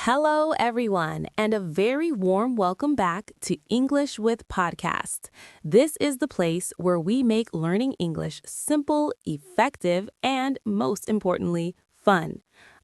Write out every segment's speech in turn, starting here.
Hello, everyone, and a very warm welcome back to English with Podcast. This is the place where we make learning English simple, effective, and most importantly, fun.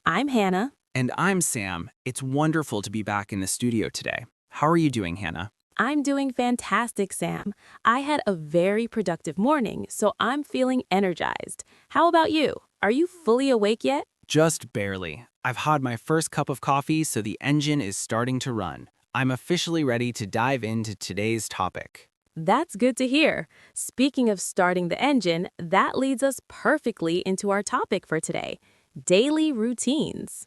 I'm Hannah. And I'm Sam. It's wonderful to be back in the studio today. How are you doing, Hannah? I'm doing fantastic, Sam. I had a very productive morning, so I'm feeling energized. How about you? Are you fully awake yet? Just barely. I've had my first cup of coffee, so the engine is starting to run. I'm officially ready to dive into today's topic. That's good to hear. Speaking of starting the engine, that leads us perfectly into our topic for today, daily routines.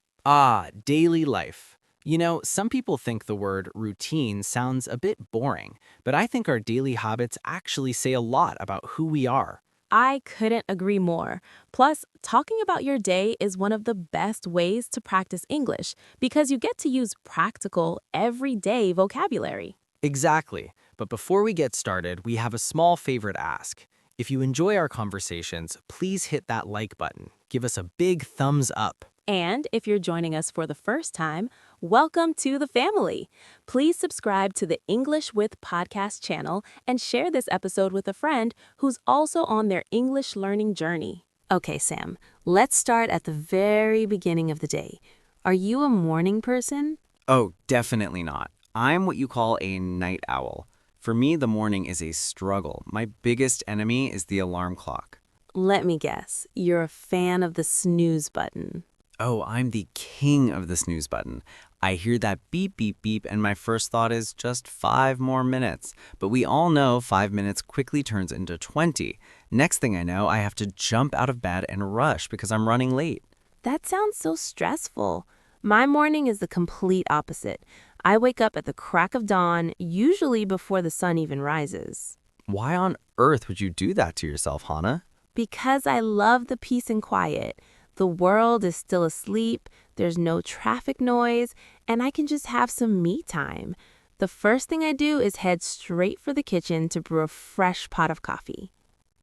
Daily life. You know, some people think the word routine sounds a bit boring, but I think our daily habits actually say a lot about who we are. I couldn't agree more. Plus, talking about your day is one of the best ways to practice English because you get to use practical, everyday vocabulary. Exactly. But before we get started, we have a small favor to ask. If you enjoy our conversations, please hit that like button. Give us a big thumbs up. And if you're joining us for the first time, welcome to the family. Please subscribe to the English with Podcast channel and share this episode with a friend who's also on their English learning journey. Okay, Sam, let's start at the very beginning of the day. Are you a morning person? Oh, definitely not. I'm what you call a night owl. For me, the morning is a struggle. My biggest enemy is the alarm clock. Let me guess, you're a fan of the snooze button. Oh, I'm the king of the snooze button. I hear that beep, beep, beep, and my first thought is just 5 more minutes. But we all know 5 minutes quickly turns into 20. Next thing I know, I have to jump out of bed and rush because I'm running late. That sounds so stressful. My morning is the complete opposite. I wake up at the crack of dawn, usually before the sun even rises. Why on earth would you do that to yourself, Hannah? Because I love the peace and quiet. The world is still asleep, there's no traffic noise, and I can just have some me time. The first thing I do is head straight for the kitchen to brew a fresh pot of coffee.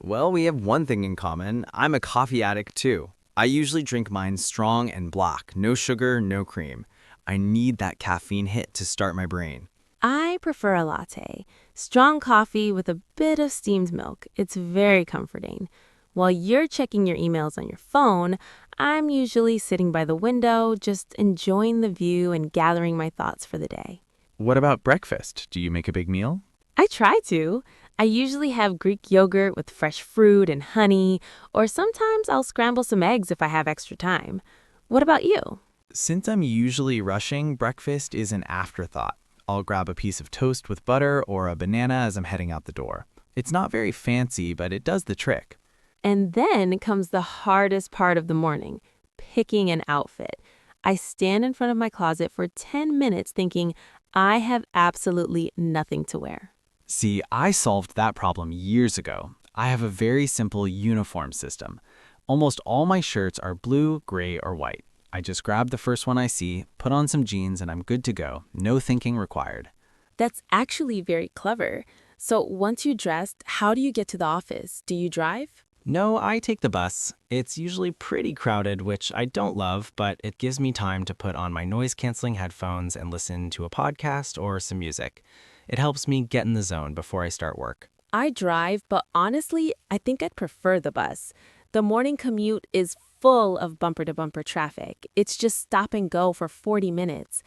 Well, we have one thing in common. I'm a coffee addict too. I usually drink mine strong and black, no sugar, no cream. I need that caffeine hit to start my brain. I prefer a latte, strong coffee with a bit of steamed milk. It's very comforting. While you're checking your emails on your phone, I'm usually sitting by the window, just enjoying the view and gathering my thoughts for the day. What about breakfast? Do you make a big meal? I try to. I usually have Greek yogurt with fresh fruit and honey, or sometimes I'll scramble some eggs if I have extra time. What about you? Since I'm usually rushing, breakfast is an afterthought. I'll grab a piece of toast with butter or a banana as I'm heading out the door. It's not very fancy, but it does the trick. And then comes the hardest part of the morning, picking an outfit. I stand in front of my closet for 10 minutes thinking I have absolutely nothing to wear. See, I solved that problem years ago. I have a very simple uniform system. Almost all my shirts are blue, gray, or white. I just grab the first one I see, put on some jeans, and I'm good to go. No thinking required. That's actually very clever. So once you're dressed, how do you get to the office? Do you drive? No, I take the bus. It's usually pretty crowded, which I don't love, but it gives me time to put on my noise-canceling headphones and listen to a podcast or some music. It helps me get in the zone before I start work. I drive, but honestly, I think I'd prefer the bus. The morning commute is full of bumper-to-bumper traffic. It's just stop and go for 40 minutes.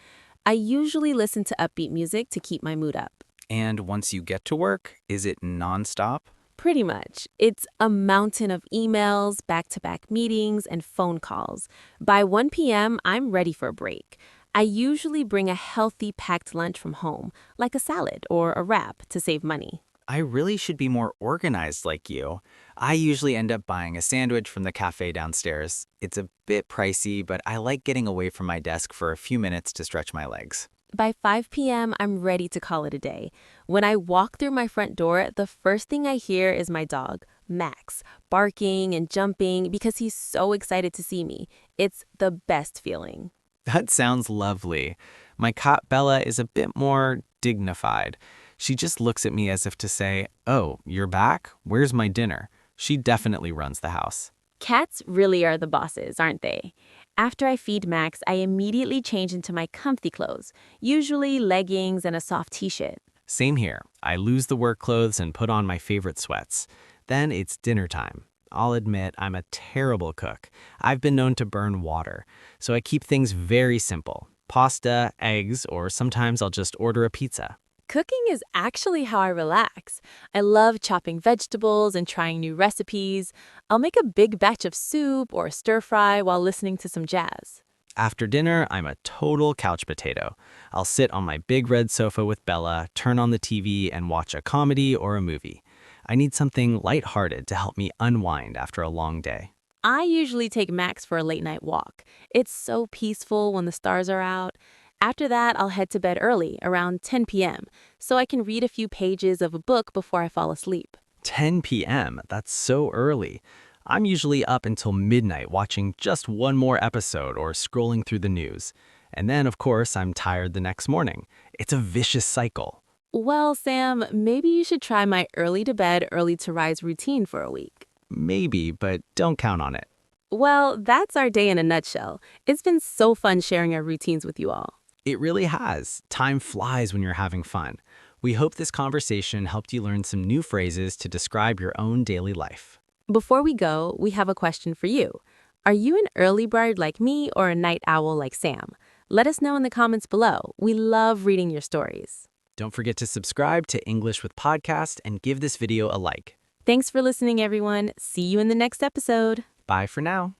I usually listen to upbeat music to keep my mood up. And once you get to work, is it nonstop? Pretty much. It's a mountain of emails, back-to-back meetings, and phone calls. By 1 p.m., I'm ready for a break. I usually bring a healthy packed lunch from home, like a salad or a wrap to save money. I really should be more organized like you. I usually end up buying a sandwich from the cafe downstairs. It's a bit pricey, but I like getting away from my desk for a few minutes to stretch my legs. By 5 p.m., I'm ready to call it a day. When I walk through my front door, the first thing I hear is my dog, Max, barking and jumping because he's so excited to see me. It's the best feeling. That sounds lovely. My cat Bella is a bit more dignified. She just looks at me as if to say, "Oh, you're back? Where's my dinner?" She definitely runs the house. Cats really are the bosses, aren't they? After I feed Max, I immediately change into my comfy clothes, usually leggings and a soft t-shirt. Same here. I lose the work clothes and put on my favorite sweats. Then it's dinner time. I'll admit I'm a terrible cook. I've been known to burn water, so I keep things very simple. Pasta, eggs, or sometimes I'll just order a pizza. Cooking is actually how I relax. I love chopping vegetables and trying new recipes. I'll make a big batch of soup or stir fry while listening to some jazz. After dinner, I'm a total couch potato. I'll sit on my big red sofa with Bella, turn on the TV, and watch a comedy or a movie. I need something lighthearted to help me unwind after a long day. I usually take Max for a late night walk. It's so peaceful when the stars are out. After that, I'll head to bed early, around 10 p.m., so I can read a few pages of a book before I fall asleep. 10 p.m., that's so early. I'm usually up until midnight watching just one more episode or scrolling through the news. And then, of course, I'm tired the next morning. It's a vicious cycle. Well, Sam, maybe you should try my early to bed, early to rise routine for a week. Maybe, but don't count on it. Well, that's our day in a nutshell. It's been so fun sharing our routines with you all. It really has. Time flies when you're having fun. We hope this conversation helped you learn some new phrases to describe your own daily life. Before we go, we have a question for you. Are you an early bird like me or a night owl like Sam? Let us know in the comments below. We love reading your stories. Don't forget to subscribe to English with Podcast and give this video a like. Thanks for listening, everyone. See you in the next episode. Bye for now.